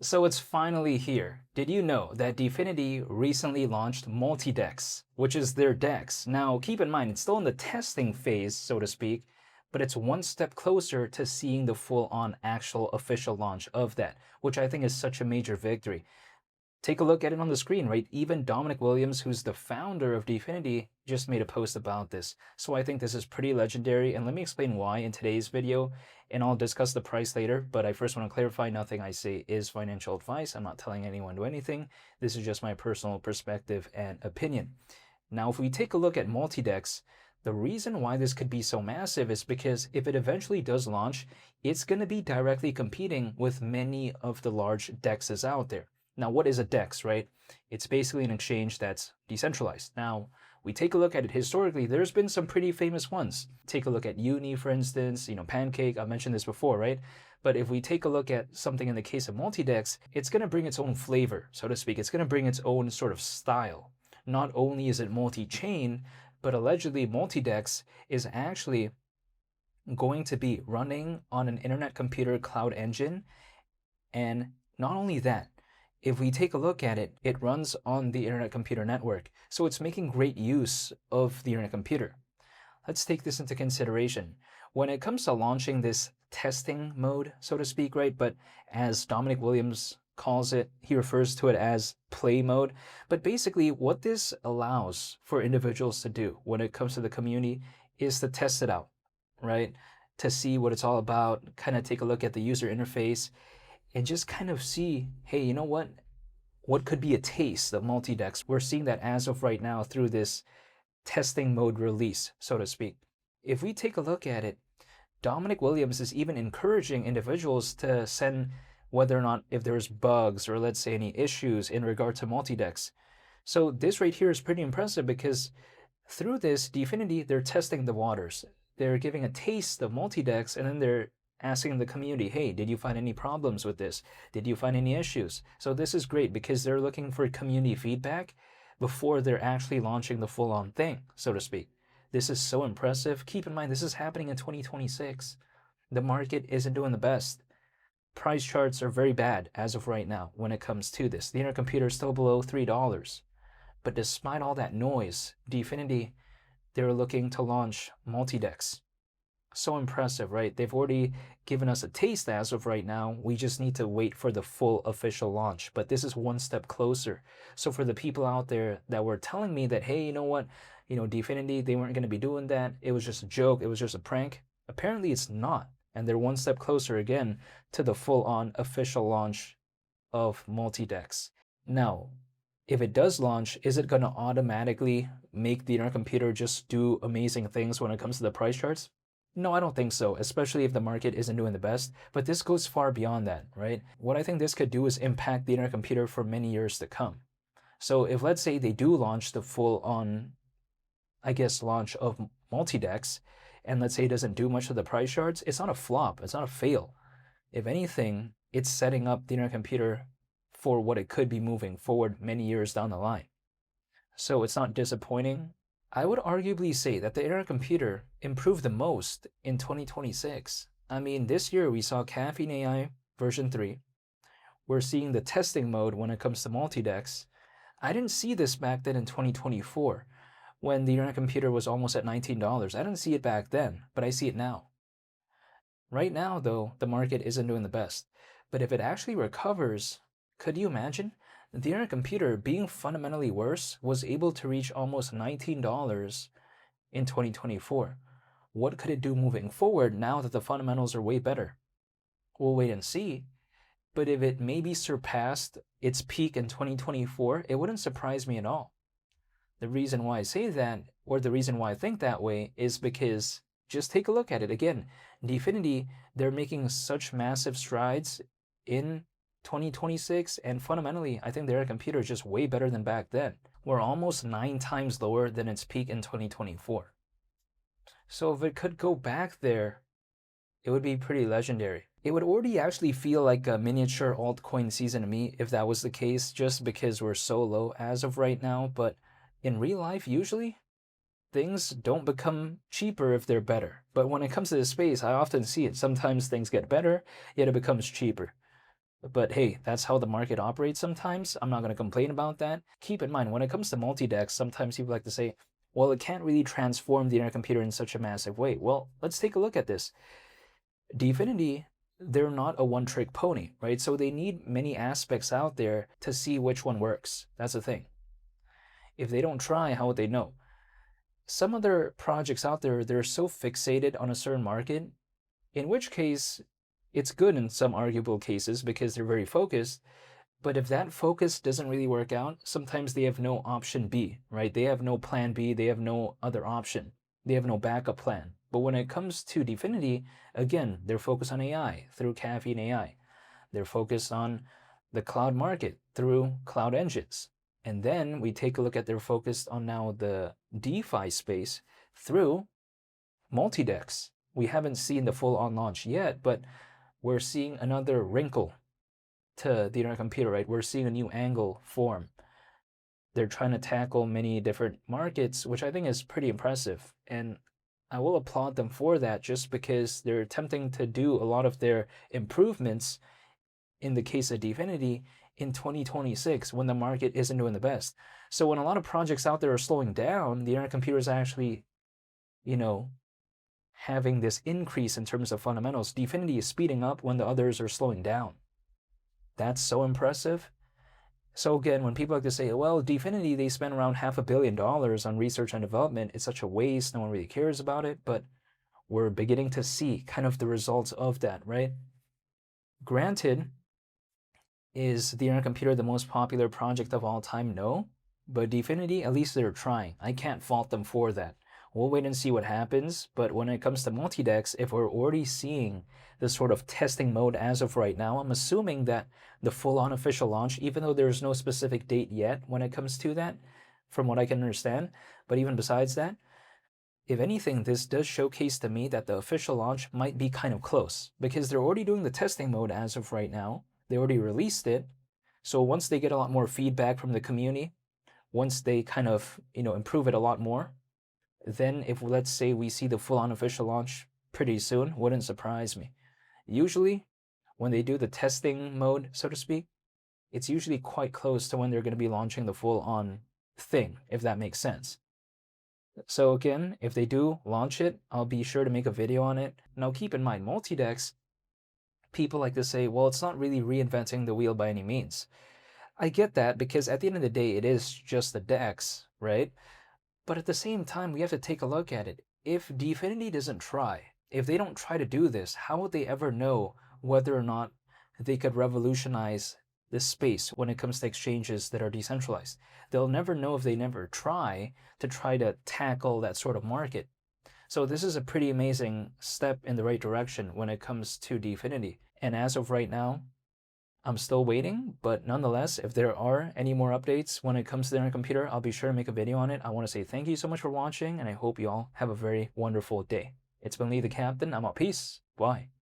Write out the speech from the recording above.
So it's finally here. Did you know that Dfinity recently launched multi-dex, which is their dex? Now, keep in mind, it's still in the testing phase, so to speak, but it's one step closer to seeing the full-on actual official launch of that, which I think is such a major victory. Take a look at it on the screen, right? Even Dominic Williams, who's the founder of Dfinity, just made a post about this. So I think this is pretty legendary, and let me explain why in today's video, and I'll discuss the price later, but I first want to clarify nothing I say is financial advice. I'm not telling anyone to do anything. This is just my personal perspective and opinion. Now, if we take a look at multi-dex, the reason why this could be so massive is because if it eventually does launch, it's going to be directly competing with many of the large dexes out there. Now, what is a DEX, right? It's basically an exchange that's decentralized. Now, we take a look at it historically, there's been some pretty famous ones. Take a look at Uni, for instance, Pancake, I mentioned this before, right? But if we take a look at something in the case of multi-dex, it's going to bring its own flavor, so to speak. It's going to bring its own sort of style. Not only is it multi-chain, but allegedly multi-dex is actually going to be running on an internet computer cloud engine. And not only that, if we take a look at it, it runs on the Internet Computer Network, so it's making great use of the Internet Computer. Let's take this into consideration. When it comes to launching this testing mode, so to speak, right, but as Dominic Williams calls it, he refers to it as play mode. But basically, what this allows for individuals to do when it comes to the community is to test it out, right? To see what it's all about, kind of take a look at the user interface, and just kind of see, hey, you know what could be a taste of multi-dex? We're seeing that as of right now through this testing mode release, so to speak. If we take a look at it, Dominic Williams is even encouraging individuals to send whether or not if there's bugs or let's say any issues in regard to multi-dex. So this right here is pretty impressive because through this Dfinity, they're testing the waters. They're giving a taste of multi-dex and then they're asking the community, hey, did you find any problems with this? Did you find any issues? So this is great because they're looking for community feedback before they're actually launching the full-on thing, so to speak. This is so impressive. Keep in mind, this is happening in 2026. The market isn't doing the best. Price charts are very bad as of right now when it comes to this. The internet computer is still below $3. But despite all that noise, Dfinity, they're looking to launch multi-dex. So impressive, right? They've already given us a taste as of right now. We just need to wait for the full official launch. But this is one step closer. So for the people out there that were telling me that, hey, you know what? Dfinity, they weren't going to be doing that. It was just a joke. It was just a prank. Apparently it's not. And they're one step closer again to the full-on official launch of multi-dex. Now, if it does launch, is it going to automatically make the internet computer just do amazing things when it comes to the price charts? No, I don't think so, especially if the market isn't doing the best. But this goes far beyond that, right? What I think this could do is impact the internet computer for many years to come. So if let's say they do launch the full-on, launch of multi-dex, and let's say it doesn't do much of the price charts, it's not a flop, it's not a fail. If anything, it's setting up the internet computer for what it could be moving forward many years down the line. So it's not disappointing. I would arguably say that the internet computer improved the most in 2026. I mean, this year we saw Caffeine AI version 3. We're seeing the testing mode when it comes to multi-dex. I didn't see this back then in 2024 when the internet computer was almost at $19. I didn't see it back then, but I see it now. Right now, though, the market isn't doing the best. But if it actually recovers, could you imagine? The internet computer, being fundamentally worse, was able to reach almost $19 in 2024. What could it do moving forward now that the fundamentals are way better? We'll wait and see. But if it maybe surpassed its peak in 2024, it wouldn't surprise me at all. The reason why I say that, or the reason why I think that way, is because just take a look at it again. Dfinity, they're making such massive strides in 2026, and fundamentally, I think their computer is just way better than back then. We're almost 9 times lower than its peak in 2024. So if it could go back there, it would be pretty legendary. It would already actually feel like a miniature altcoin season to me if that was the case, just because we're so low as of right now. But in real life, usually, things don't become cheaper if they're better. But when it comes to this space, I often see it. Sometimes things get better, yet it becomes cheaper. But hey, that's how the market operates sometimes. I'm not going to complain about that. Keep in mind, when it comes to multi-dex, sometimes people like to say, well, it can't really transform the internet computer in such a massive way. Well, let's take a look at this. Dfinity, they're not a one-trick pony, right? So they need many aspects out there to see which one works. That's the thing. If they don't try, how would they know? Some other projects out there, they're so fixated on a certain market, in which case it's good in some arguable cases because they're very focused. But if that focus doesn't really work out, sometimes they have no option B, right? They have no plan B, they have no other option. They have no backup plan. But when it comes to Dfinity, again, they're focused on AI through Caffeine AI. They're focused on the cloud market through cloud engines. And then we take a look at their focus on now the DeFi space through multi-dex. We haven't seen the full-on launch yet, but we're seeing another wrinkle to the internet computer, right? We're seeing a new angle form. They're trying to tackle many different markets, which I think is pretty impressive. And I will applaud them for that just because they're attempting to do a lot of their improvements in the case of Dfinity in 2026 when the market isn't doing the best. So when a lot of projects out there are slowing down, the internet computer is actually, having this increase in terms of fundamentals. Dfinity is speeding up when the others are slowing down. That's so impressive. So again, when people like to say, well, Dfinity, they spend around $500 million on research and development, it's such a waste, no one really cares about it, but we're beginning to see kind of the results of that, right? Granted, is the internet computer the most popular project of all time? No. But Dfinity, at least they're trying. I can't fault them for that. We'll wait and see what happens. But when it comes to multi-dex, if we're already seeing this sort of testing mode as of right now, I'm assuming that the full-on official launch, even though there's no specific date yet when it comes to that, from what I can understand, but even besides that, if anything, this does showcase to me that the official launch might be kind of close because they're already doing the testing mode as of right now. They already released it. So once they get a lot more feedback from the community, once they kind of, improve it a lot more, then if let's say we see the full-on official launch pretty soon, wouldn't surprise me. Usually, when they do the testing mode, so to speak, it's usually quite close to when they're going to be launching the full-on thing, if that makes sense. So again, if they do launch it, I'll be sure to make a video on it. Now keep in mind, multi-dex, people like to say, well, it's not really reinventing the wheel by any means. I get that because at the end of the day, it is just the DEX, right? But at the same time, we have to take a look at it. If Dfinity doesn't try, if they don't try to do this, how would they ever know whether or not they could revolutionize this space when it comes to exchanges that are decentralized? They'll never know if they never try to tackle that sort of market. So this is a pretty amazing step in the right direction when it comes to Dfinity. And as of right now, I'm still waiting, but nonetheless, if there are any more updates when it comes to the internet computer, I'll be sure to make a video on it. I want to say thank you so much for watching, and I hope you all have a very wonderful day. It's been Lee the Captain. I'm out. Peace. Bye.